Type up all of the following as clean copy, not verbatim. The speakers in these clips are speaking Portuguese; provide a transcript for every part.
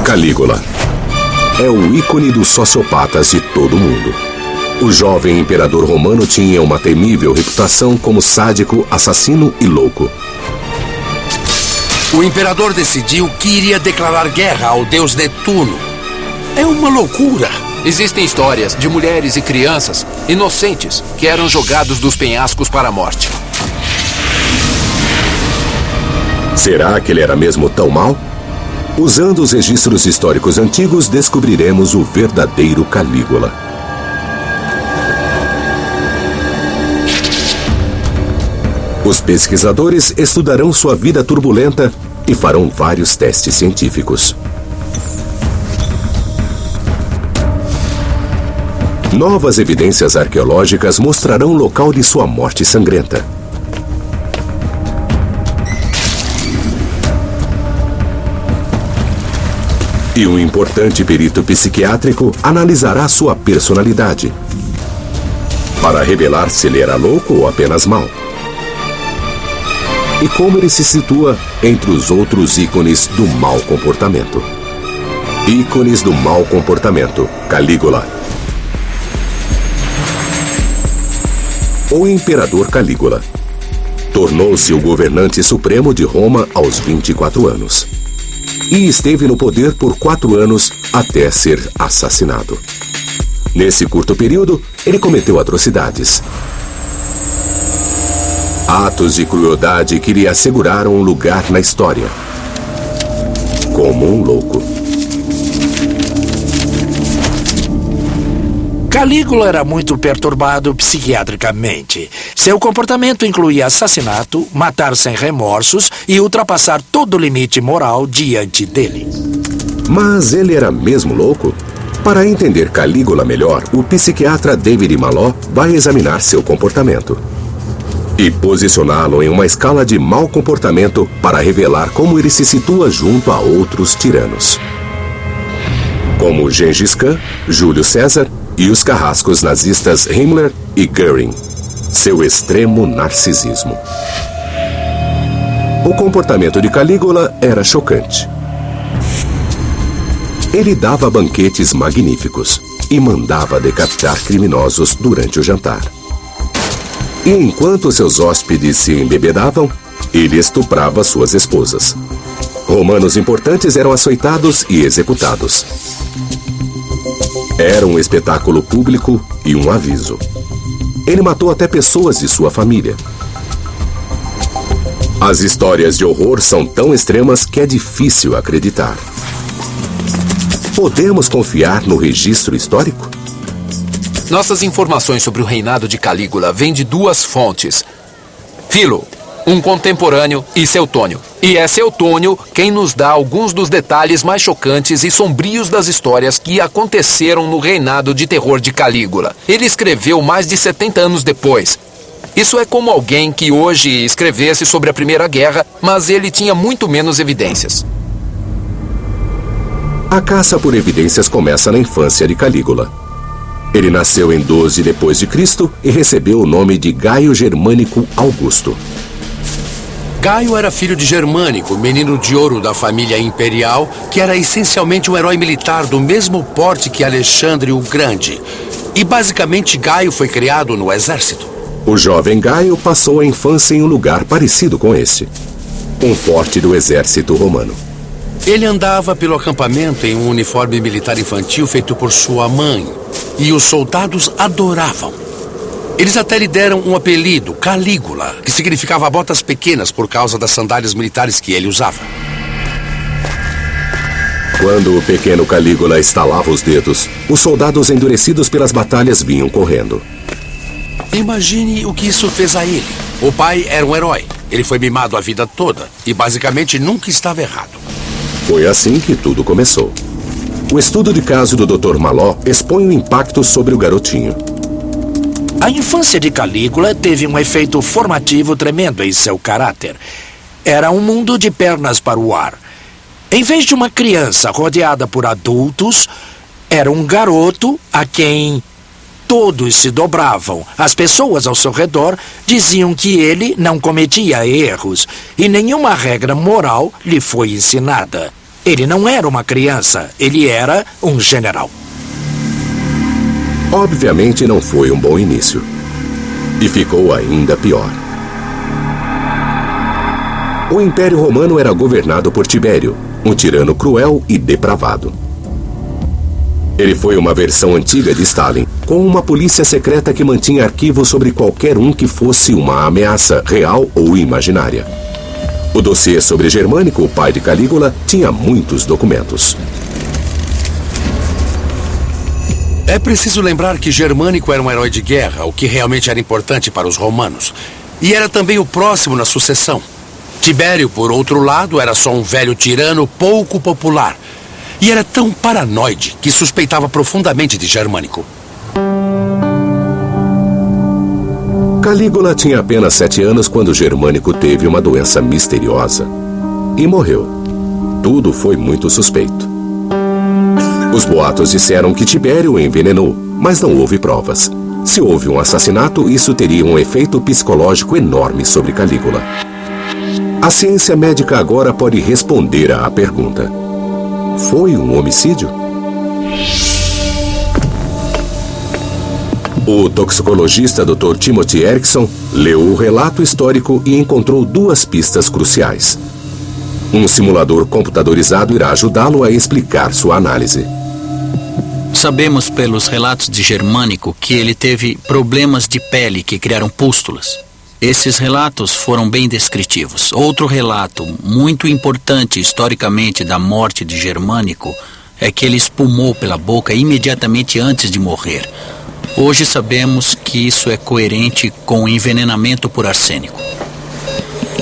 Calígula é o ícone dos sociopatas de todo o mundo. O jovem imperador romano tinha uma temível reputação como sádico, assassino e louco. O imperador decidiu que iria declarar guerra ao deus Netuno. É uma loucura. Existem histórias de mulheres e crianças inocentes que eram jogados dos penhascos para a morte. Será que ele era mesmo tão mau? Usando os registros históricos antigos, descobriremos o verdadeiro Calígula. Os pesquisadores estudarão sua vida turbulenta e farão vários testes científicos. Novas evidências arqueológicas mostrarão o local de sua morte sangrenta. E um importante perito psiquiátrico analisará sua personalidade para revelar se ele era louco ou apenas mau. E como ele se situa entre os outros ícones do mau comportamento. Ícones do mau comportamento, Calígula. O imperador Calígula tornou-se o governante supremo de Roma aos 24 anos. E esteve no poder por 4 anos até ser assassinado. Nesse curto período, ele cometeu atrocidades. Atos de crueldade que lhe asseguraram um lugar na história. Como um louco. Calígula era muito perturbado psiquiatricamente. Seu comportamento incluía assassinato, matar sem remorsos e ultrapassar todo o limite moral diante dele. Mas ele era mesmo louco? Para entender Calígula melhor, o psiquiatra David Maló vai examinar seu comportamento e posicioná-lo em uma escala de mau comportamento para revelar como ele se situa junto a outros tiranos, como Gengis Khan, Júlio César e os carrascos nazistas Himmler e Göring. Seu extremo narcisismo. O comportamento de Calígula era chocante. Ele dava banquetes magníficos e mandava decapitar criminosos durante o jantar. E enquanto seus hóspedes se embebedavam, ele estuprava suas esposas. Romanos importantes eram açoitados e executados. Era um espetáculo público e um aviso. Ele matou até pessoas de sua família. As histórias de horror são tão extremas que é difícil acreditar. Podemos confiar no registro histórico? Nossas informações sobre o reinado de Calígula vêm de 2 fontes. Filo, um contemporâneo, e Seutônio. E é Seutônio quem nos dá alguns dos detalhes mais chocantes e sombrios das histórias que aconteceram no reinado de terror de Calígula. Ele escreveu mais de 70 anos depois. Isso é como alguém que hoje escrevesse sobre a Primeira Guerra, mas ele tinha muito menos evidências. A caça por evidências começa na infância de Calígula. Ele nasceu em 12 d.C. e recebeu o nome de Gaio Germânico Augusto. Gaio era filho de Germânico, menino de ouro da família imperial, que era essencialmente um herói militar do mesmo porte que Alexandre o Grande. E basicamente Gaio foi criado no exército. O jovem Gaio passou a infância em um lugar parecido com esse. Um forte do exército romano. Ele andava pelo acampamento em um uniforme militar infantil feito por sua mãe. E os soldados adoravam. Eles até lhe deram um apelido, Calígula, que significava botas pequenas por causa das sandálias militares que ele usava. Quando o pequeno Calígula estalava os dedos, os soldados endurecidos pelas batalhas vinham correndo. Imagine o que isso fez a ele. O pai era um herói. Ele foi mimado a vida toda e basicamente nunca estava errado. Foi assim que tudo começou. O estudo de caso do Dr. Maló expõe o impacto sobre o garotinho. A infância de Calígula teve um efeito formativo tremendo em seu caráter. Era um mundo de pernas para o ar. Em vez de uma criança rodeada por adultos, era um garoto a quem todos se dobravam. As pessoas ao seu redor diziam que ele não cometia erros e nenhuma regra moral lhe foi ensinada. Ele não era uma criança, ele era um general. Obviamente não foi um bom início. E ficou ainda pior. O Império Romano era governado por Tibério, um tirano cruel e depravado. Ele foi uma versão antiga de Stalin, com uma polícia secreta que mantinha arquivos sobre qualquer um que fosse uma ameaça real ou imaginária. O dossiê sobre Germânico, o pai de Calígula, tinha muitos documentos. É preciso lembrar que Germânico era um herói de guerra, o que realmente era importante para os romanos. E era também o próximo na sucessão. Tibério, por outro lado, era só um velho tirano pouco popular. E era tão paranoide que suspeitava profundamente de Germânico. Calígula tinha apenas 7 anos quando Germânico teve uma doença misteriosa. E morreu. Tudo foi muito suspeito. Os boatos disseram que Tibério o envenenou, mas não houve provas. Se houve um assassinato, isso teria um efeito psicológico enorme sobre Calígula. A ciência médica agora pode responder à pergunta: foi um homicídio? O toxicologista Dr. Timothy Erickson leu o relato histórico e encontrou 2 pistas cruciais. Um simulador computadorizado irá ajudá-lo a explicar sua análise. Sabemos pelos relatos de Germânico que ele teve problemas de pele que criaram pústulas. Esses relatos foram bem descritivos. Outro relato muito importante historicamente da morte de Germânico é que ele espumou pela boca imediatamente antes de morrer. Hoje sabemos que isso é coerente com o envenenamento por arsênico.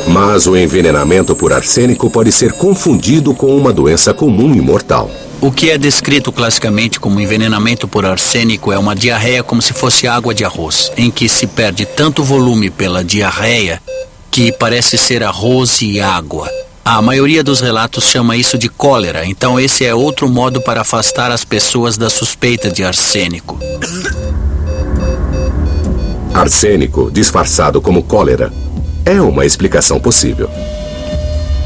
Mas o envenenamento por arsênico pode ser confundido com uma doença comum e mortal. O que é descrito classicamente como envenenamento por arsênico é uma diarreia como se fosse água de arroz, em que se perde tanto volume pela diarreia que parece ser arroz e água. A maioria dos relatos chama isso de cólera, então esse é outro modo para afastar as pessoas da suspeita de arsênico. Arsênico, disfarçado como cólera, é uma explicação possível.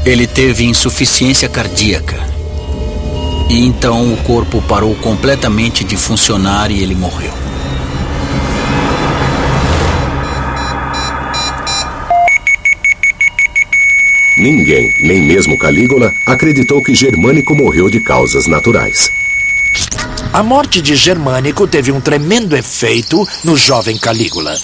Ele teve insuficiência cardíaca. E então o corpo parou completamente de funcionar e ele morreu. Ninguém, nem mesmo Calígula, acreditou que Germânico morreu de causas naturais. A morte de Germânico teve um tremendo efeito no jovem Calígula.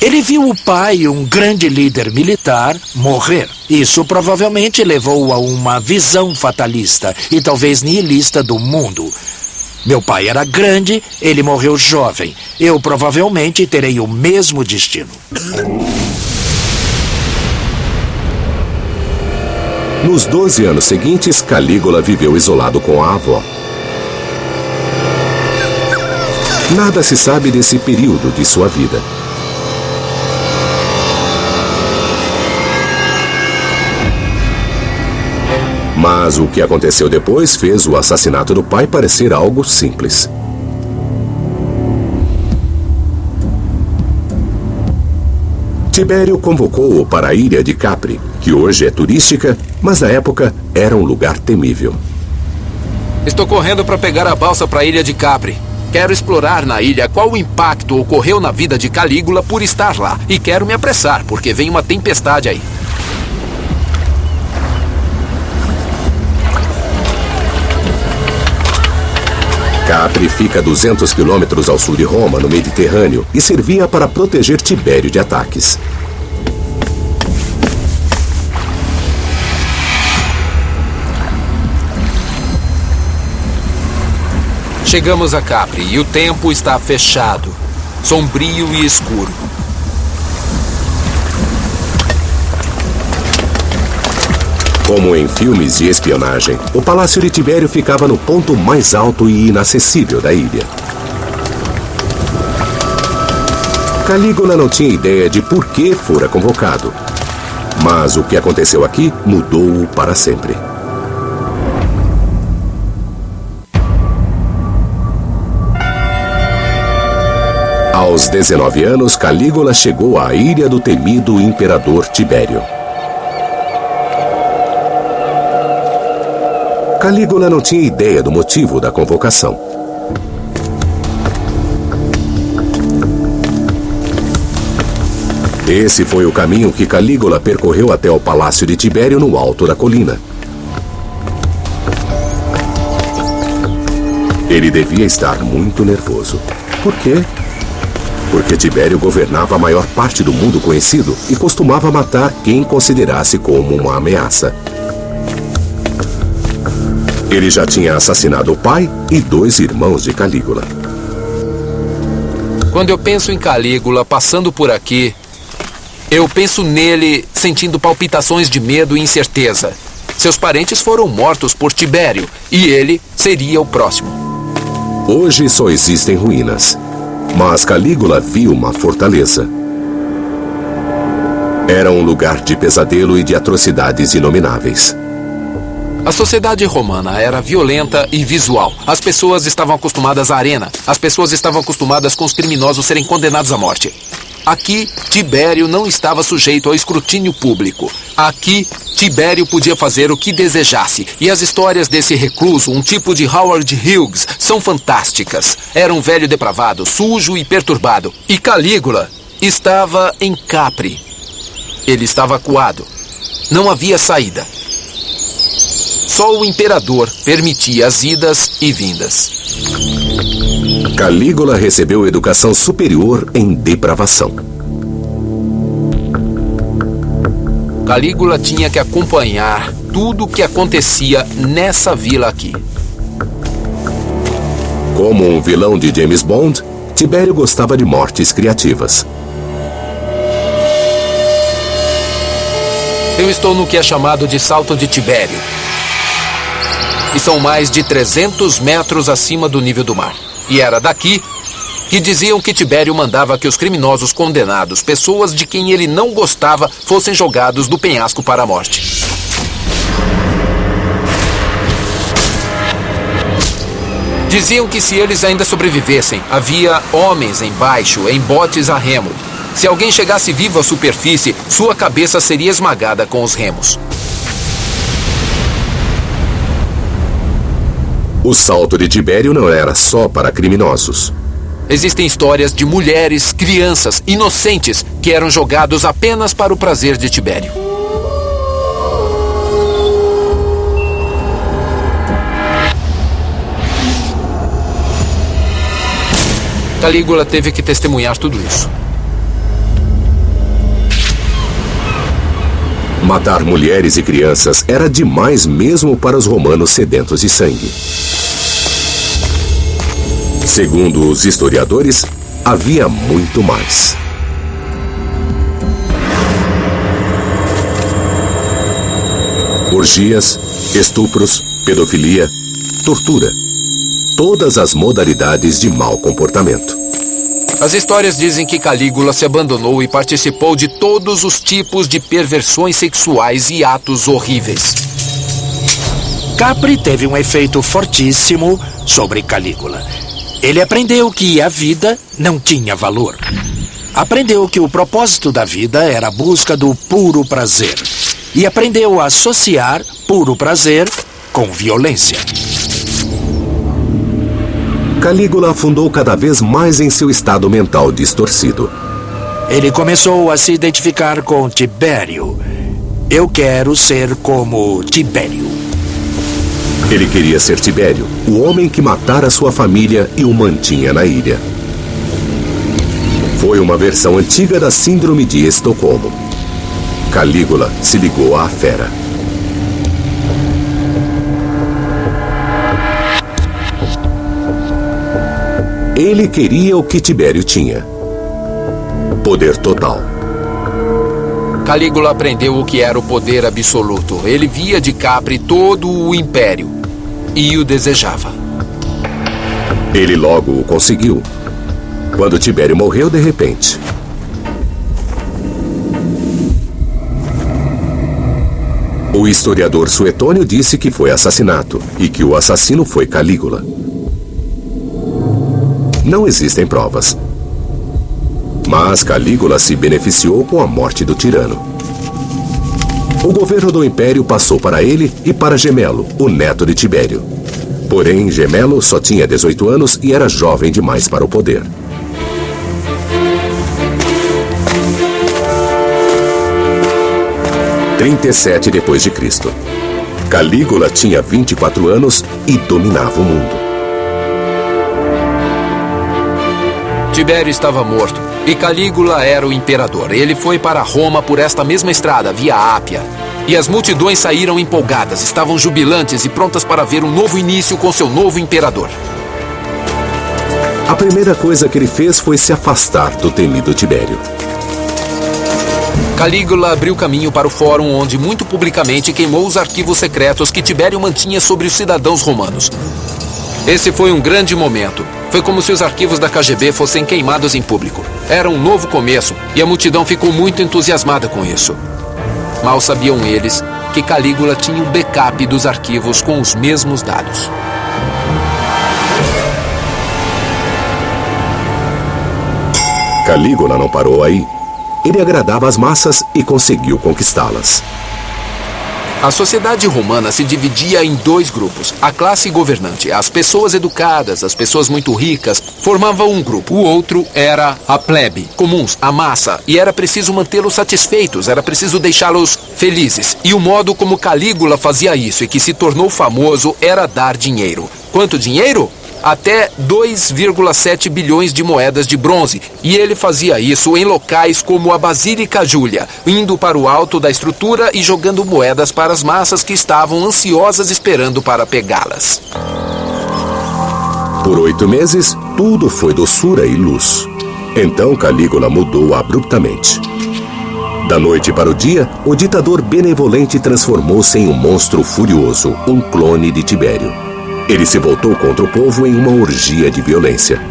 Ele viu o pai, um grande líder militar, morrer. Isso provavelmente levou a uma visão fatalista e talvez nihilista do mundo. Meu pai era grande, ele morreu jovem. Eu provavelmente terei o mesmo destino. Nos 12 anos seguintes, Calígula viveu isolado com a avó. Nada se sabe desse período de sua vida. Mas o que aconteceu depois fez o assassinato do pai parecer algo simples. Tibério convocou-o para a ilha de Capri, que hoje é turística, mas na época era um lugar temível. Estou correndo para pegar a balsa para a ilha de Capri. Quero explorar na ilha qual impacto ocorreu na vida de Calígula por estar lá. E quero me apressar, porque vem uma tempestade aí. Capri fica a 200 quilômetros ao sul de Roma, no Mediterrâneo, e servia para proteger Tibério de ataques. Chegamos a Capri e o tempo está fechado, sombrio e escuro. Como em filmes de espionagem, o Palácio de Tibério ficava no ponto mais alto e inacessível da ilha. Calígula não tinha ideia de por que fora convocado. Mas o que aconteceu aqui mudou-o para sempre. Aos 19 anos, Calígula chegou à ilha do temido imperador Tibério. Calígula não tinha ideia do motivo da convocação. Esse foi o caminho que Calígula percorreu até o palácio de Tibério no alto da colina. Ele devia estar muito nervoso. Por quê? Porque Tibério governava a maior parte do mundo conhecido e costumava matar quem considerasse como uma ameaça. Ele já tinha assassinado o pai e 2 irmãos de Calígula. Quando eu penso em Calígula passando por aqui, eu penso nele sentindo palpitações de medo e incerteza. Seus parentes foram mortos por Tibério e ele seria o próximo. Hoje só existem ruínas, mas Calígula viu uma fortaleza. Era um lugar de pesadelo e de atrocidades inomináveis. A sociedade romana era violenta e visual. As pessoas estavam acostumadas à arena. As pessoas estavam acostumadas com os criminosos serem condenados à morte. Aqui, Tibério não estava sujeito ao escrutínio público. Aqui, Tibério podia fazer o que desejasse. E as histórias desse recluso, um tipo de Howard Hughes, são fantásticas. Era um velho depravado, sujo e perturbado. E Calígula estava em Capri. Ele estava acuado. Não havia saída. Só o imperador permitia as idas e vindas. Calígula recebeu educação superior em depravação. Calígula tinha que acompanhar tudo o que acontecia nessa vila aqui. Como um vilão de James Bond, Tibério gostava de mortes criativas. Eu estou no que é chamado de Salto de Tibério. E são mais de 300 metros acima do nível do mar. E era daqui que diziam que Tibério mandava que os criminosos condenados, pessoas de quem ele não gostava, fossem jogados do penhasco para a morte. Diziam que se eles ainda sobrevivessem, havia homens embaixo, em botes a remo. Se alguém chegasse vivo à superfície, sua cabeça seria esmagada com os remos. O salto de Tibério não era só para criminosos. Existem histórias de mulheres, crianças, inocentes, que eram jogados apenas para o prazer de Tibério. Calígula teve que testemunhar tudo isso. Matar mulheres e crianças era demais mesmo para os romanos sedentos de sangue. Segundo os historiadores, havia muito mais. Orgias, estupros, pedofilia, tortura. Todas as modalidades de mau comportamento. As histórias dizem que Calígula se abandonou e participou de todos os tipos de perversões sexuais e atos horríveis. Capri teve um efeito fortíssimo sobre Calígula. Ele aprendeu que a vida não tinha valor. Aprendeu que o propósito da vida era a busca do puro prazer. E aprendeu a associar puro prazer com violência. Calígula afundou cada vez mais em seu estado mental distorcido. Ele começou a se identificar com Tibério. Eu quero ser como Tibério. Ele queria ser Tibério, o homem que matara sua família e o mantinha na ilha. Foi uma versão antiga da Síndrome de Estocolmo. Calígula se ligou à fera. Ele queria o que Tibério tinha: poder total. Calígula aprendeu o que era o poder absoluto. Ele via de Capri todo o império e o desejava. Ele logo o conseguiu, quando Tibério morreu de repente. O historiador Suetônio disse que foi assassinato e que o assassino foi Calígula. Não existem provas. Mas Calígula se beneficiou com a morte do tirano. O governo do Império passou para ele e para Gemelo, o neto de Tibério. Porém, Gemelo só tinha 18 anos e era jovem demais para o poder. Em 37 depois de Cristo. Calígula tinha 24 anos e dominava o mundo. Tibério estava morto e Calígula era o imperador. Ele foi para Roma por esta mesma estrada, via Ápia. E as multidões saíram empolgadas, estavam jubilantes e prontas para ver um novo início com seu novo imperador. A primeira coisa que ele fez foi se afastar do temido Tibério. Calígula abriu caminho para o fórum onde muito publicamente queimou os arquivos secretos que Tibério mantinha sobre os cidadãos romanos. Esse foi um grande momento. Foi como se os arquivos da KGB fossem queimados em público. Era um novo começo e a multidão ficou muito entusiasmada com isso. Mal sabiam eles que Calígula tinha um backup dos arquivos com os mesmos dados. Calígula não parou aí. Ele agradava as massas e conseguiu conquistá-las. A sociedade romana se dividia em dois grupos. A classe governante, as pessoas educadas, as pessoas muito ricas, formavam um grupo. O outro era a plebe, comuns, a massa. E era preciso mantê-los satisfeitos, era preciso deixá-los felizes. E o modo como Calígula fazia isso e que se tornou famoso era dar dinheiro. Quanto dinheiro? Até 2,7 bilhões de moedas de bronze. E ele fazia isso em locais como a Basílica Júlia, indo para o alto da estrutura e jogando moedas para as massas que estavam ansiosas esperando para pegá-las. Por 8 meses, tudo foi doçura e luz. Então Calígula mudou abruptamente. Da noite para o dia, o ditador benevolente transformou-se em um monstro furioso, um clone de Tibério. Ele se voltou contra o povo em uma orgia de violência.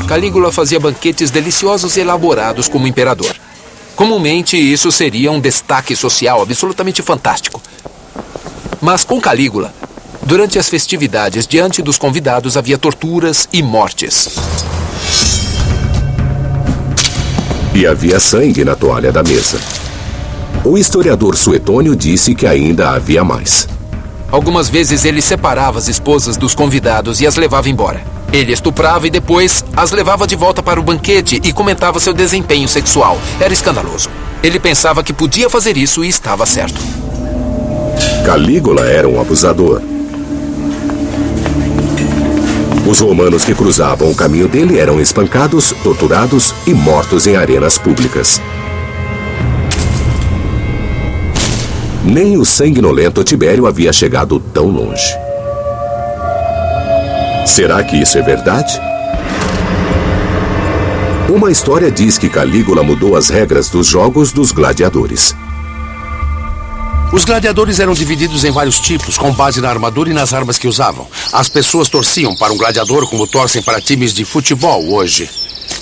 Calígula fazia banquetes deliciosos e elaborados como imperador. Comumente, isso seria um destaque social absolutamente fantástico. Mas com Calígula, durante as festividades, diante dos convidados, havia torturas e mortes. E havia sangue na toalha da mesa. O historiador Suetônio disse que ainda havia mais. Algumas vezes ele separava as esposas dos convidados e as levava embora. Ele estuprava e depois as levava de volta para o banquete e comentava seu desempenho sexual. Era escandaloso. Ele pensava que podia fazer isso e estava certo. Calígula era um abusador. Os romanos que cruzavam o caminho dele eram espancados, torturados e mortos em arenas públicas. Nem o sanguinolento Tibério havia chegado tão longe. Será que isso é verdade? Uma história diz que Calígula mudou as regras dos jogos dos gladiadores. Os gladiadores eram divididos em vários tipos, com base na armadura e nas armas que usavam. As pessoas torciam para um gladiador como torcem para times de futebol hoje.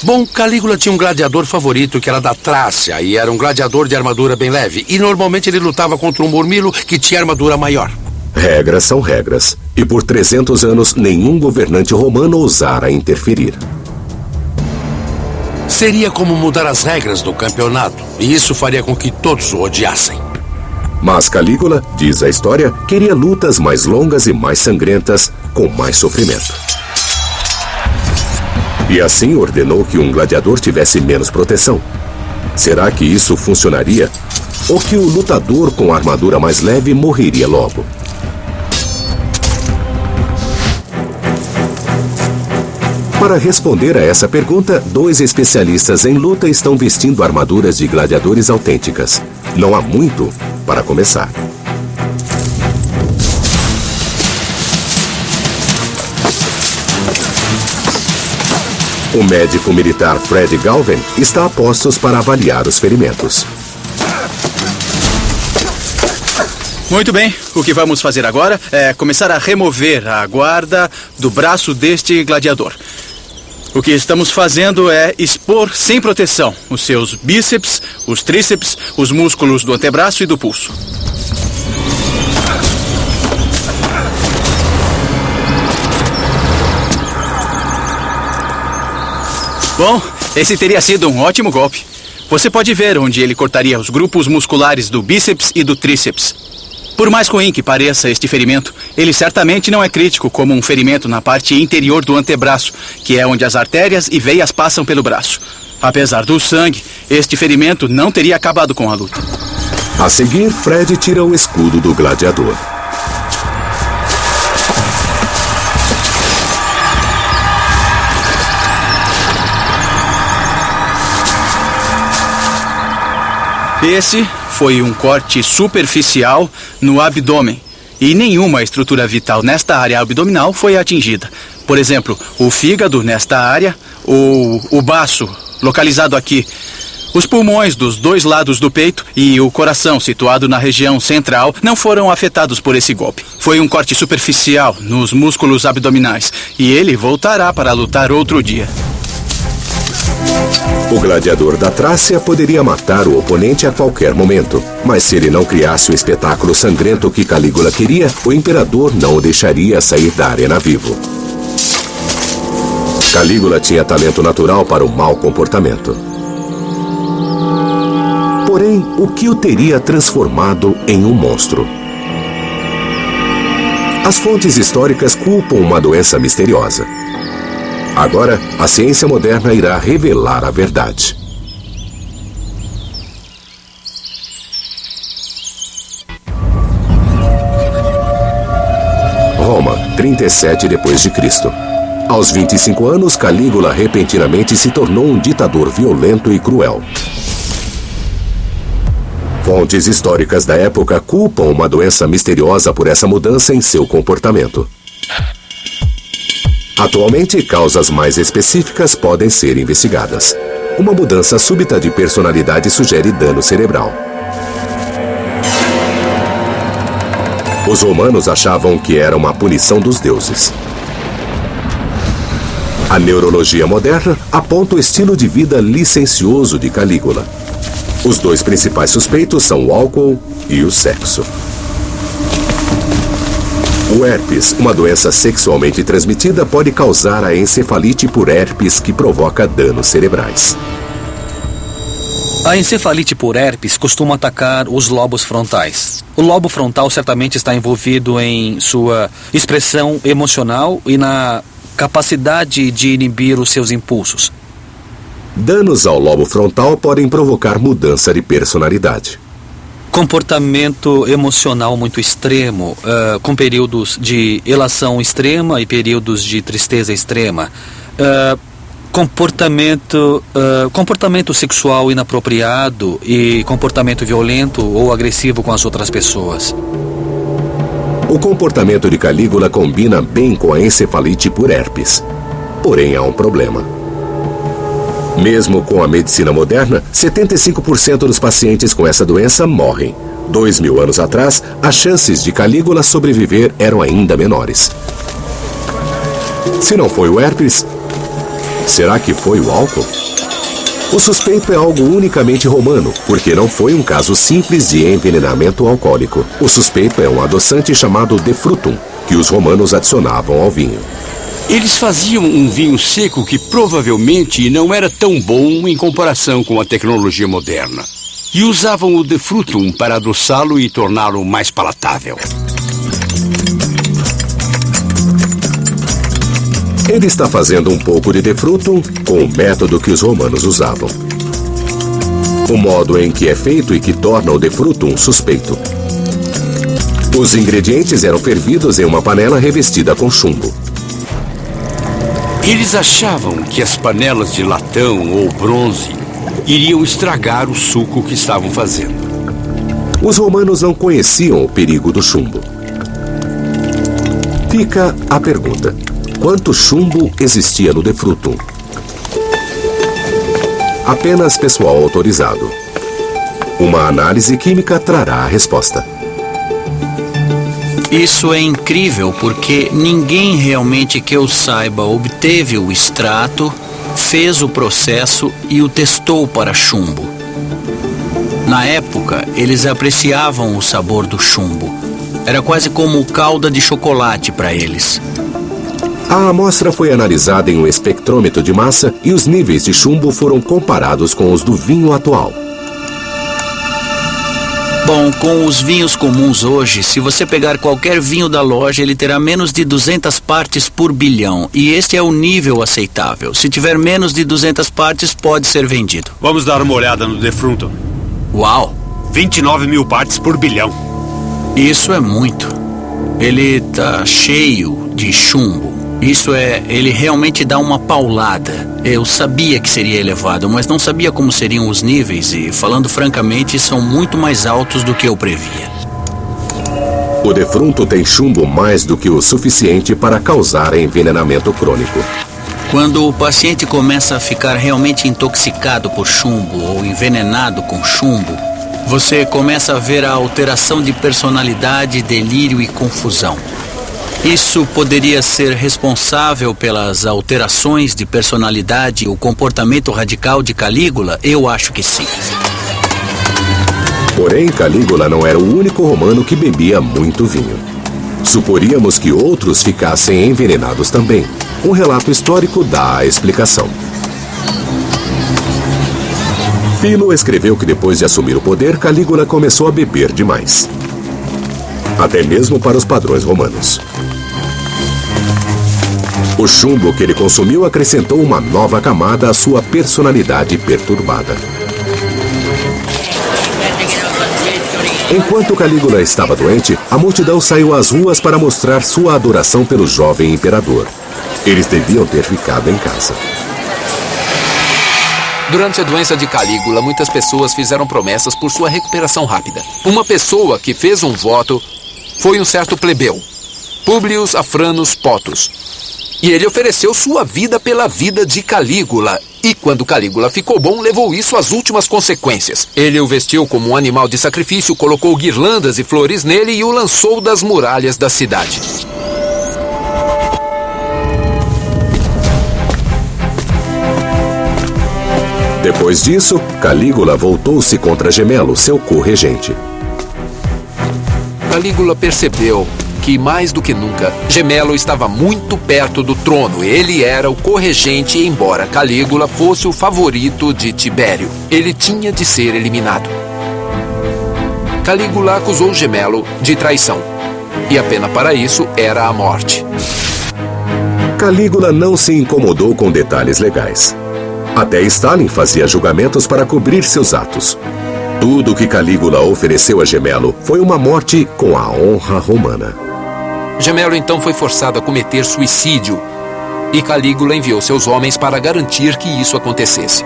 Bom, Calígula tinha um gladiador favorito que era da Trácia e era um gladiador de armadura bem leve. E normalmente ele lutava contra um mormilo que tinha armadura maior. Regras são regras. E por 300 anos nenhum governante romano ousara interferir. Seria como mudar as regras do campeonato. E isso faria com que todos o odiassem. Mas Calígula, diz a história, queria lutas mais longas e mais sangrentas, com mais sofrimento. E assim ordenou que um gladiador tivesse menos proteção. Será que isso funcionaria? Ou que o lutador com a armadura mais leve morreria logo? Para responder a essa pergunta, 2 especialistas em luta estão vestindo armaduras de gladiadores autênticas. Não há muito para começar. O médico militar Fred Galvin está a postos para avaliar os ferimentos. Muito bem, o que vamos fazer agora é começar a remover a guarda do braço deste gladiador. O que estamos fazendo é expor sem proteção os seus bíceps, os tríceps, os músculos do antebraço e do pulso. Bom, esse teria sido um ótimo golpe. Você pode ver onde ele cortaria os grupos musculares do bíceps e do tríceps. Por mais ruim que pareça este ferimento, ele certamente não é crítico como um ferimento na parte interior do antebraço, que é onde as artérias e veias passam pelo braço. Apesar do sangue, este ferimento não teria acabado com a luta. A seguir, Fred tira o escudo do gladiador. Esse foi um corte superficial no abdômen e nenhuma estrutura vital nesta área abdominal foi atingida. Por exemplo, o fígado nesta área, o baço localizado aqui, os pulmões dos dois lados do peito e o coração situado na região central não foram afetados por esse golpe. Foi um corte superficial nos músculos abdominais e ele voltará para lutar outro dia. O gladiador da Trácia poderia matar o oponente a qualquer momento, mas se ele não criasse o espetáculo sangrento que Calígula queria, o imperador não o deixaria sair da arena vivo. Calígula tinha talento natural para o mau comportamento. Porém, o que o teria transformado em um monstro? As fontes históricas culpam uma doença misteriosa. Agora, a ciência moderna irá revelar a verdade. Roma, 37 d.C. Aos 25 anos, Calígula repentinamente se tornou um ditador violento e cruel. Fontes históricas da época culpam uma doença misteriosa por essa mudança em seu comportamento. Atualmente, causas mais específicas podem ser investigadas. Uma mudança súbita de personalidade sugere dano cerebral. Os romanos achavam que era uma punição dos deuses. A neurologia moderna aponta o estilo de vida licencioso de Calígula. Os dois principais suspeitos são o álcool e o sexo. O herpes, uma doença sexualmente transmitida, pode causar a encefalite por herpes, que provoca danos cerebrais. A encefalite por herpes costuma atacar os lobos frontais. O lobo frontal certamente está envolvido em sua expressão emocional e na capacidade de inibir os seus impulsos. Danos ao lobo frontal podem provocar mudança de personalidade. Comportamento emocional muito extremo, com períodos de elação extrema e períodos de tristeza extrema. Comportamento sexual inapropriado e comportamento violento ou agressivo com as outras pessoas. O comportamento de Calígula combina bem com a encefalite por herpes. Porém, há um problema. Mesmo com a medicina moderna, 75% dos pacientes com essa doença morrem. 2000 anos atrás, as chances de Calígula sobreviver eram ainda menores. Se não foi o herpes, será que foi o álcool? O suspeito é algo unicamente romano, porque não foi um caso simples de envenenamento alcoólico. O suspeito é um adoçante chamado defrutum, que os romanos adicionavam ao vinho. Eles faziam um vinho seco que provavelmente não era tão bom em comparação com a tecnologia moderna. E usavam o defrutum para adoçá-lo e torná-lo mais palatável. Ele está fazendo um pouco de defrutum com o método que os romanos usavam. O modo em que é feito e que torna o defrutum suspeito. Os ingredientes eram fervidos em uma panela revestida com chumbo. Eles achavam que as panelas de latão ou bronze iriam estragar o suco que estavam fazendo. Os romanos não conheciam o perigo do chumbo. Fica a pergunta: quanto chumbo existia no defrutum? Apenas pessoal autorizado. Uma análise química trará a resposta. Isso é incrível porque ninguém realmente que eu saiba obteve o extrato, fez o processo e o testou para chumbo. Na época, eles apreciavam o sabor do chumbo. Era quase como calda de chocolate para eles. A amostra foi analisada em um espectrômetro de massa e os níveis de chumbo foram comparados com os do vinho atual. Bom, com os vinhos comuns hoje, se você pegar qualquer vinho da loja, ele terá menos de 200 partes por bilhão. E este é o nível aceitável. Se tiver menos de 200 partes, pode ser vendido. Vamos dar uma olhada no defunto. Uau! 29 mil partes por bilhão. Isso é muito. Ele tá cheio de chumbo. Isso é, ele realmente dá uma paulada. Eu sabia que seria elevado, mas não sabia como seriam os níveis e, falando francamente, são muito mais altos do que eu previa. O defunto tem chumbo mais do que o suficiente para causar envenenamento crônico. Quando o paciente começa a ficar realmente intoxicado por chumbo ou envenenado com chumbo, você começa a ver a alteração de personalidade, delírio e confusão. Isso poderia ser responsável pelas alterações de personalidade e o comportamento radical de Calígula? Eu acho que sim. Porém, Calígula não era o único romano que bebia muito vinho. Suporíamos que outros ficassem envenenados também. Um relato histórico dá a explicação. Philo escreveu que depois de assumir o poder, Calígula começou a beber demais. Até mesmo para os padrões romanos. O chumbo que ele consumiu acrescentou uma nova camada à sua personalidade perturbada. Enquanto Calígula estava doente, a multidão saiu às ruas para mostrar sua adoração pelo jovem imperador. Eles deviam ter ficado em casa. Durante a doença de Calígula, muitas pessoas fizeram promessas por sua recuperação rápida. Uma pessoa que fez um voto foi um certo plebeu, Publius Afranus Potus. E ele ofereceu sua vida pela vida de Calígula. E quando Calígula ficou bom, levou isso às últimas consequências. Ele o vestiu como um animal de sacrifício, colocou guirlandas e flores nele e o lançou das muralhas da cidade. Depois disso, Calígula voltou-se contra Gemelo, seu co-regente. Calígula percebeu que, mais do que nunca, Gemelo estava muito perto do trono. Ele era o co-regente, embora Calígula fosse o favorito de Tibério. Ele tinha de ser eliminado. Calígula acusou Gemelo de traição. E a pena para isso era a morte. Calígula não se incomodou com detalhes legais. Até Stalin fazia julgamentos para cobrir seus atos. Tudo que Calígula ofereceu a Gemelo foi uma morte com a honra romana. Gemelo então foi forçado a cometer suicídio e Calígula enviou seus homens para garantir que isso acontecesse.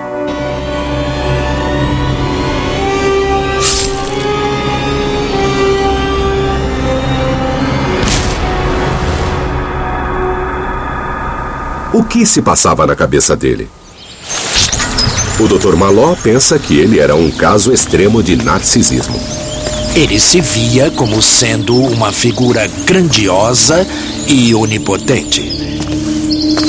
O que se passava na cabeça dele? O Dr. Maló pensa que ele era um caso extremo de narcisismo. Ele se via como sendo uma figura grandiosa e onipotente.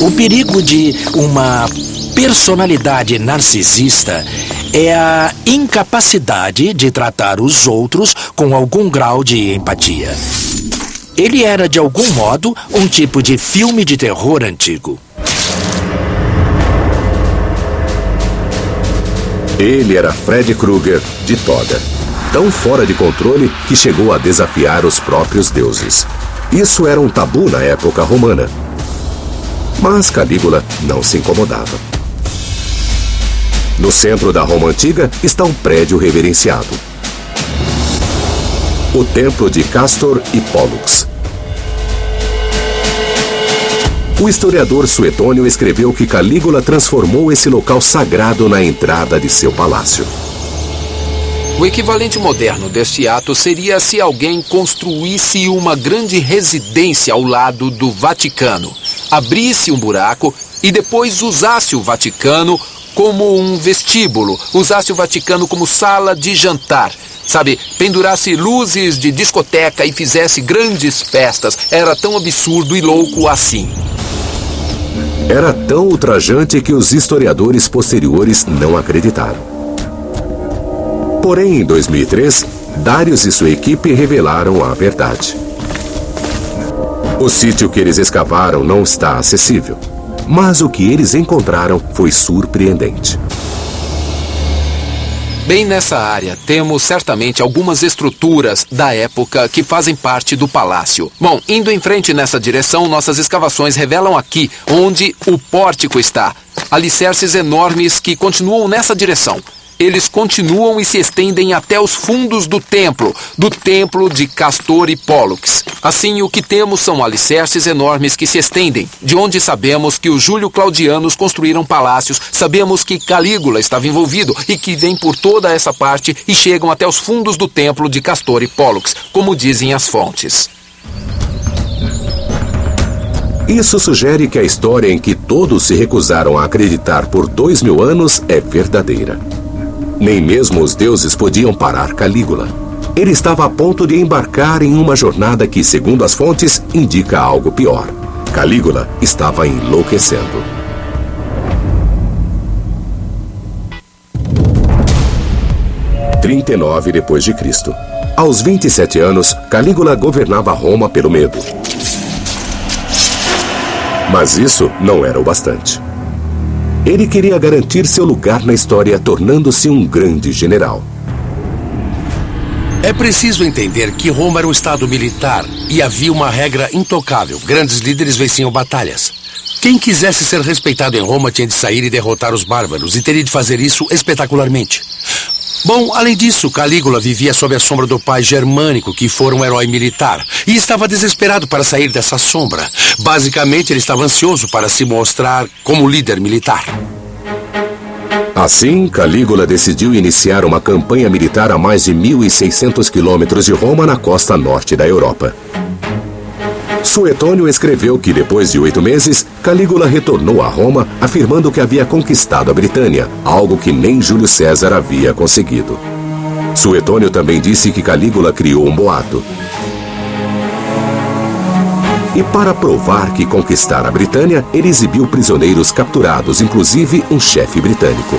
O perigo de uma personalidade narcisista é a incapacidade de tratar os outros com algum grau de empatia. Ele era, de algum modo, um tipo de filme de terror antigo. Ele era Fred Krueger de toga. Tão fora de controle que chegou a desafiar os próprios deuses. Isso era um tabu na época romana. Mas Calígula não se incomodava. No centro da Roma Antiga está um prédio reverenciado. O templo de Castor e Pollux. O historiador Suetônio escreveu que Calígula transformou esse local sagrado na entrada de seu palácio. O equivalente moderno deste ato seria se alguém construísse uma grande residência ao lado do Vaticano, abrisse um buraco e depois usasse o Vaticano como um vestíbulo, usasse o Vaticano como sala de jantar, sabe, pendurasse luzes de discoteca e fizesse grandes festas. Era tão absurdo e louco assim. Era tão ultrajante que os historiadores posteriores não acreditaram. Porém, em 2003, Darius e sua equipe revelaram a verdade. O sítio que eles escavaram não está acessível, mas o que eles encontraram foi surpreendente. Bem nessa área, temos certamente algumas estruturas da época que fazem parte do palácio. Bom, indo em frente nessa direção, nossas escavações revelam aqui onde o pórtico está. Alicerces enormes que continuam nessa direção. Eles continuam e se estendem até os fundos do templo de Castor e Pólux. Assim, o que temos são alicerces enormes que se estendem, de onde sabemos que os Júlio-Claudianos construíram palácios, sabemos que Calígula estava envolvido e que vêm por toda essa parte e chegam até os fundos do templo de Castor e Pólux, como dizem as fontes. Isso sugere que a história em que todos se recusaram a acreditar por 2000 anos é verdadeira. Nem mesmo os deuses podiam parar Calígula. Ele estava a ponto de embarcar em uma jornada que, segundo as fontes, indica algo pior. Calígula estava enlouquecendo. Em 39 depois de Cristo. Aos 27 anos, Calígula governava Roma pelo medo. Mas isso não era o bastante. Ele queria garantir seu lugar na história, tornando-se um grande general. É preciso entender que Roma era um estado militar e havia uma regra intocável. Grandes líderes venciam batalhas. Quem quisesse ser respeitado em Roma tinha de sair e derrotar os bárbaros, e teria de fazer isso espetacularmente. Bom, além disso, Calígula vivia sob a sombra do pai Germânico, que fora um herói militar, e estava desesperado para sair dessa sombra. Basicamente, ele estava ansioso para se mostrar como líder militar. Assim, Calígula decidiu iniciar uma campanha militar a mais de 1.600 quilômetros de Roma, na costa norte da Europa. Suetônio escreveu que, depois de 8 meses, Calígula retornou a Roma, afirmando que havia conquistado a Britânia, algo que nem Júlio César havia conseguido. Suetônio também disse que Calígula criou um boato. E para provar que conquistara a Britânia, ele exibiu prisioneiros capturados, inclusive um chefe britânico.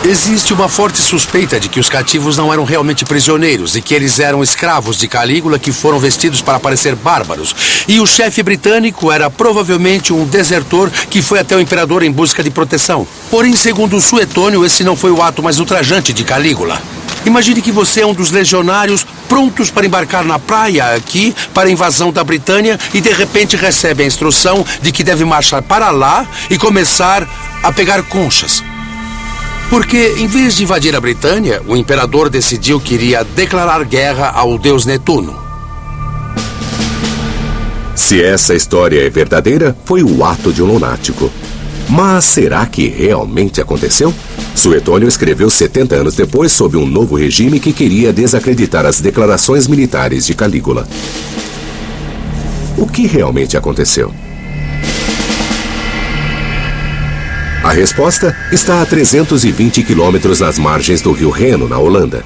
Existe uma forte suspeita de que os cativos não eram realmente prisioneiros e que eles eram escravos de Calígula que foram vestidos para parecer bárbaros. E o chefe britânico era provavelmente um desertor que foi até o imperador em busca de proteção. Porém, segundo Suetônio, esse não foi o ato mais ultrajante de Calígula. Imagine que você é um dos legionários prontos para embarcar na praia aqui para a invasão da Britânia e de repente recebe a instrução de que deve marchar para lá e começar a pegar conchas. Porque, em vez de invadir a Britânia, o imperador decidiu que iria declarar guerra ao deus Netuno. Se essa história é verdadeira, foi o ato de um lunático. Mas será que realmente aconteceu? Suetônio escreveu 70 anos depois sob um novo regime que queria desacreditar as declarações militares de Calígula. O que realmente aconteceu? A resposta está a 320 quilômetros nas margens do rio Reno, na Holanda.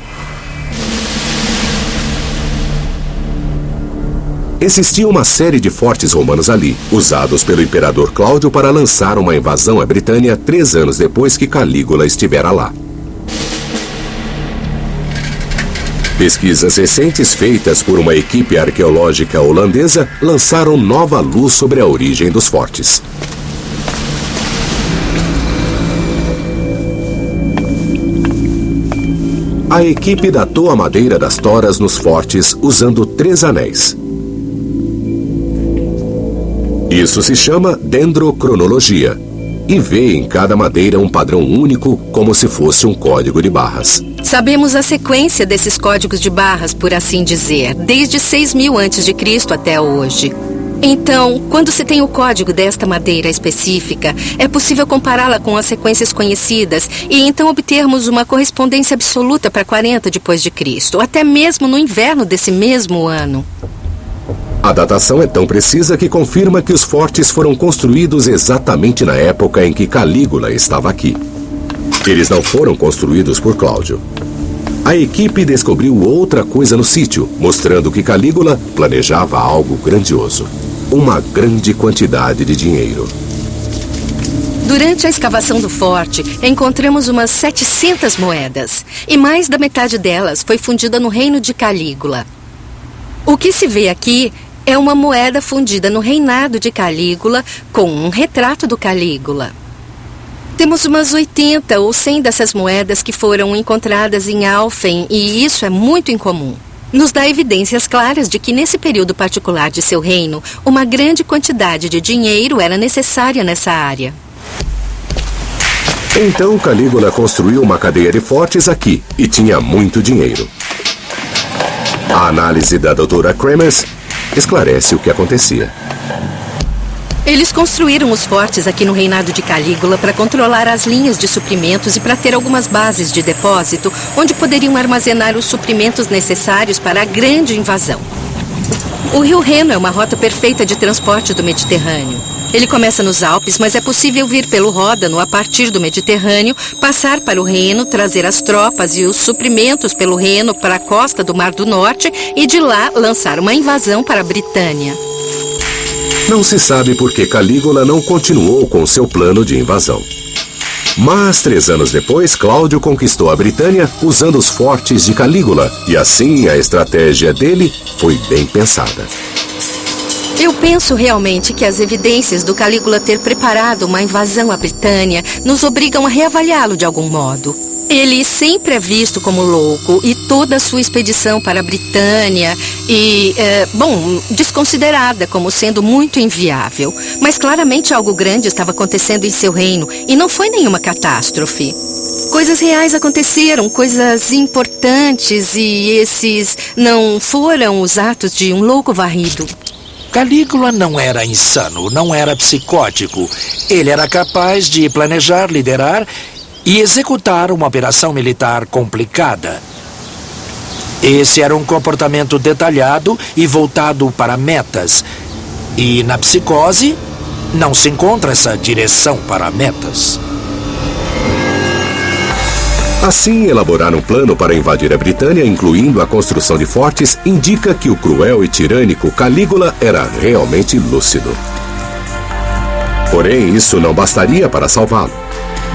Existia uma série de fortes romanos ali, usados pelo imperador Cláudio para lançar uma invasão à Britânia 3 anos depois que Calígula estivera lá. Pesquisas recentes feitas por uma equipe arqueológica holandesa lançaram nova luz sobre a origem dos fortes. A equipe datou a madeira das toras nos fortes usando 3 anéis. Isso se chama dendrocronologia e vê em cada madeira um padrão único, como se fosse um código de barras. Sabemos a sequência desses códigos de barras, por assim dizer, desde 6.000 a.C. até hoje. Então, quando se tem o código desta madeira específica, é possível compará-la com as sequências conhecidas e então obtermos uma correspondência absoluta para 40 depois de Cristo, até mesmo no inverno desse mesmo ano. A datação é tão precisa que confirma que os fortes foram construídos exatamente na época em que Calígula estava aqui. Eles não foram construídos por Cláudio. A equipe descobriu outra coisa no sítio, mostrando que Calígula planejava algo grandioso. Uma grande quantidade de dinheiro. Durante a escavação do forte, encontramos umas 700 moedas. E mais da metade delas foi fundida no reino de Calígula. O que se vê aqui é uma moeda fundida no reinado de Calígula com um retrato do Calígula. Temos umas 80 ou 100 dessas moedas que foram encontradas em Alphen, e isso é muito incomum. Nos dá evidências claras de que nesse período particular de seu reino, uma grande quantidade de dinheiro era necessária nessa área. Então Calígula construiu uma cadeia de fortes aqui e tinha muito dinheiro. A análise da doutora Kremers esclarece o que acontecia. Eles construíram os fortes aqui no reinado de Calígula para controlar as linhas de suprimentos e para ter algumas bases de depósito onde poderiam armazenar os suprimentos necessários para a grande invasão. O rio Reno é uma rota perfeita de transporte do Mediterrâneo. Ele começa nos Alpes, mas é possível vir pelo Ródano a partir do Mediterrâneo, passar para o Reno, trazer as tropas e os suprimentos pelo Reno para a costa do Mar do Norte e de lá lançar uma invasão para a Britânia. Não se sabe por que Calígula não continuou com seu plano de invasão. Mas 3 anos depois, Cláudio conquistou a Britânia usando os fortes de Calígula, e assim a estratégia dele foi bem pensada. Eu penso realmente que as evidências do Calígula ter preparado uma invasão à Britânia nos obrigam a reavaliá-lo de algum modo. Ele sempre é visto como louco e toda a sua expedição para a Britânia desconsiderada como sendo muito inviável. Mas claramente algo grande estava acontecendo em seu reino e não foi nenhuma catástrofe. Coisas reais aconteceram, coisas importantes, e esses não foram os atos de um louco varrido. Calígula não era insano, não era psicótico. Ele era capaz de planejar, liderar e executar uma operação militar complicada. Esse era um comportamento detalhado e voltado para metas. E na psicose, não se encontra essa direção para metas. Assim, elaborar um plano para invadir a Britânia, incluindo a construção de fortes, indica que o cruel e tirânico Calígula era realmente lúcido. Porém, isso não bastaria para salvá-lo.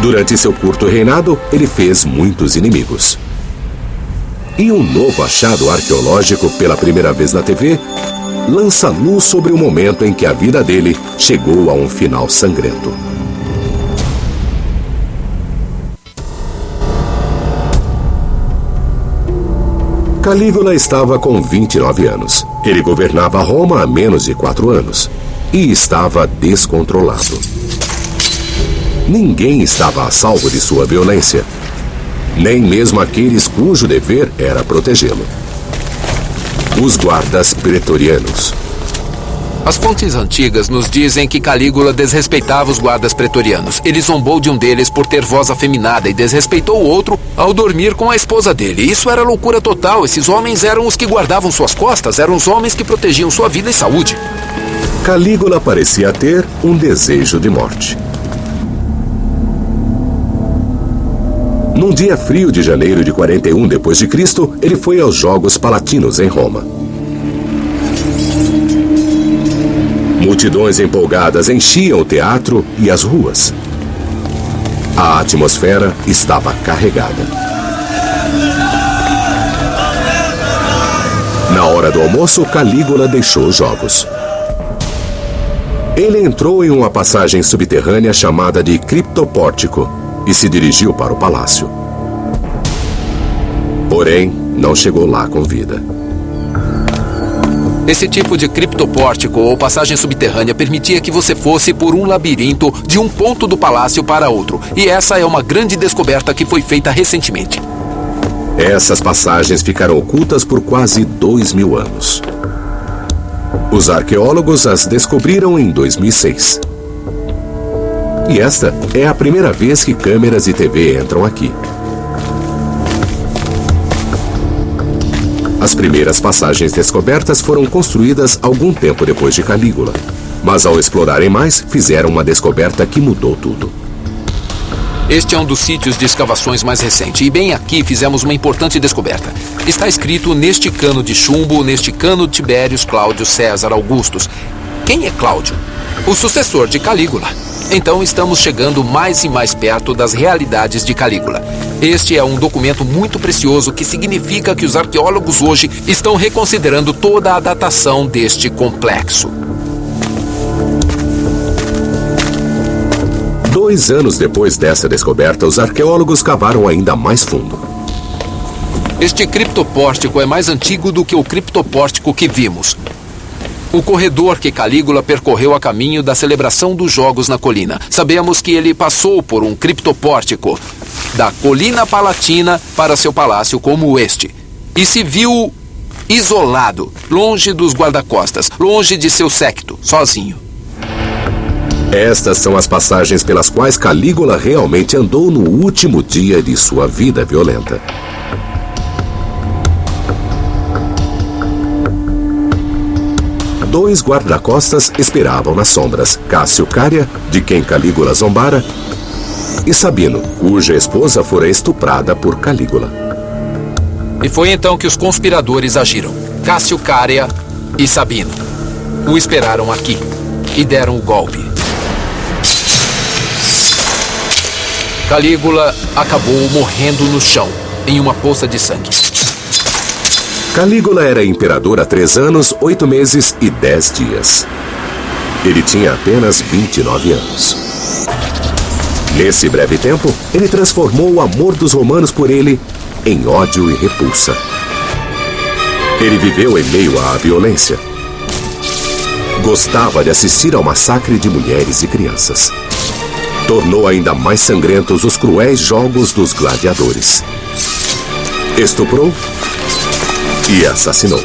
Durante seu curto reinado, ele fez muitos inimigos. E um novo achado arqueológico, pela primeira vez na TV, lança luz sobre o momento em que a vida dele chegou a um final sangrento. Calígula estava com 29 anos. Ele governava Roma há menos de 4 anos e estava descontrolado. Ninguém estava a salvo de sua violência, nem mesmo aqueles cujo dever era protegê-lo. Os guardas pretorianos. As fontes antigas nos dizem que Calígula desrespeitava os guardas pretorianos. Ele zombou de um deles por ter voz afeminada e desrespeitou o outro ao dormir com a esposa dele. Isso era loucura total. Esses homens eram os que guardavam suas costas, eram os homens que protegiam sua vida e saúde. Calígula parecia ter um desejo de morte. Num dia frio de janeiro de 41 d.C., ele foi aos Jogos Palatinos em Roma. Multidões empolgadas enchiam o teatro e as ruas. A atmosfera estava carregada. Na hora do almoço, Calígula deixou os jogos. Ele entrou em uma passagem subterrânea chamada de Criptopórtico e se dirigiu para o palácio. Porém, não chegou lá com vida. Esse tipo de criptopórtico ou passagem subterrânea permitia que você fosse por um labirinto de um ponto do palácio para outro. E essa é uma grande descoberta que foi feita recentemente. Essas passagens ficaram ocultas por quase 2.000 anos. Os arqueólogos as descobriram em 2006. E esta é a primeira vez que câmeras de TV entram aqui. As primeiras passagens descobertas foram construídas algum tempo depois de Calígula. Mas ao explorarem mais, fizeram uma descoberta que mudou tudo. Este é um dos sítios de escavações mais recentes. E bem aqui fizemos uma importante descoberta. Está escrito neste cano de chumbo, neste cano Tibérios Cláudio César Augustus. Quem é Cláudio? o sucessor de Calígula. Então estamos chegando mais e mais perto das realidades de Calígula. Este é um documento muito precioso que significa que os arqueólogos hoje estão reconsiderando toda a datação deste complexo. 2 anos depois dessa descoberta, os arqueólogos cavaram ainda mais fundo. Este criptopórtico é mais antigo do que o criptopórtico que vimos. O corredor que Calígula percorreu a caminho da celebração dos Jogos na colina. Sabemos que ele passou por um criptopórtico da colina palatina para seu palácio como este. E se viu isolado, longe dos guarda-costas, longe de seu séquito, sozinho. Estas são as passagens pelas quais Calígula realmente andou no último dia de sua vida violenta. Dois guarda-costas esperavam nas sombras: Cássio Cária, de quem Calígula zombara, e Sabino, cuja esposa fora estuprada por Calígula. E foi então que os conspiradores agiram. Cássio Cária e Sabino o esperaram aqui e deram o golpe. Calígula acabou morrendo no chão, em uma poça de sangue. Calígula era imperador há 3 anos, 8 meses e 10 dias. Ele tinha apenas 29 anos. Nesse breve tempo, ele transformou o amor dos romanos por ele em ódio e repulsa. Ele viveu em meio à violência. Gostava de assistir ao massacre de mulheres e crianças. Tornou ainda mais sangrentos os cruéis jogos dos gladiadores. Estuprou e assassinou.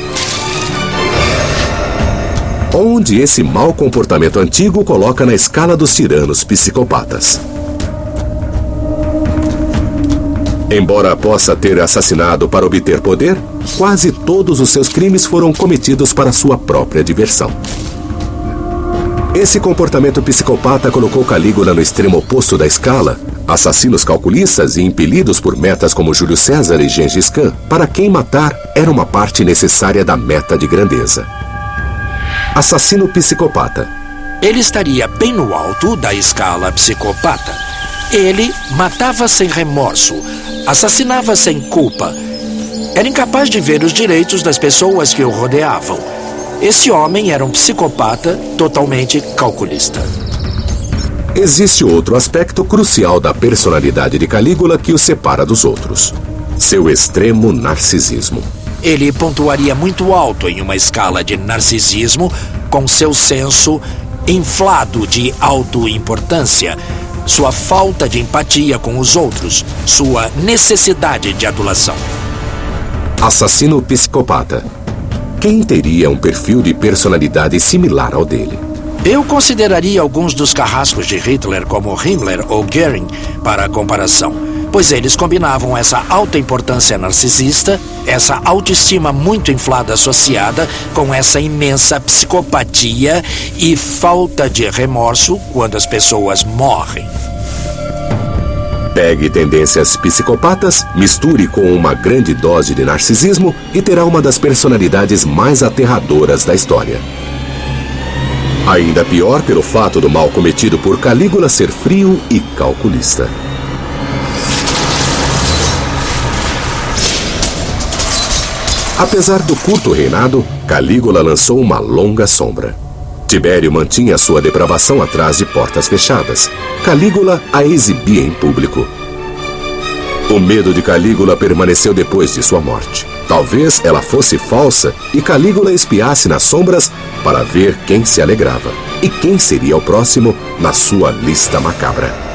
Onde esse mau comportamento antigo coloca na escala dos tiranos psicopatas. Embora possa ter assassinado para obter poder, quase todos os seus crimes foram cometidos para sua própria diversão. Esse comportamento psicopata colocou Calígula no extremo oposto da escala. Assassinos calculistas e impelidos por metas como Júlio César e Gengis Khan, para quem matar era uma parte necessária da meta de grandeza. Assassino psicopata. Ele estaria bem no alto da escala psicopata. Ele matava sem remorso, assassinava sem culpa. Era incapaz de ver os direitos das pessoas que o rodeavam. Esse homem era um psicopata totalmente calculista. Existe outro aspecto crucial da personalidade de Calígula que o separa dos outros: seu extremo narcisismo. Ele pontuaria muito alto em uma escala de narcisismo, com seu senso inflado de autoimportância, sua falta de empatia com os outros, sua necessidade de adulação. Assassino psicopata. Quem teria um perfil de personalidade similar ao dele? Eu consideraria alguns dos carrascos de Hitler como Himmler ou Göring para comparação, pois eles combinavam essa alta importância narcisista, essa autoestima muito inflada associada com essa imensa psicopatia e falta de remorso quando as pessoas morrem. Pegue tendências psicopatas, misture com uma grande dose de narcisismo e terá uma das personalidades mais aterradoras da história. Ainda pior pelo fato do mal cometido por Calígula ser frio e calculista. Apesar do curto reinado, Calígula lançou uma longa sombra. Tibério mantinha sua depravação atrás de portas fechadas. Calígula a exibia em público. O medo de Calígula permaneceu depois de sua morte. Talvez ela fosse falsa e Calígula espiasse nas sombras para ver quem se alegrava e quem seria o próximo na sua lista macabra.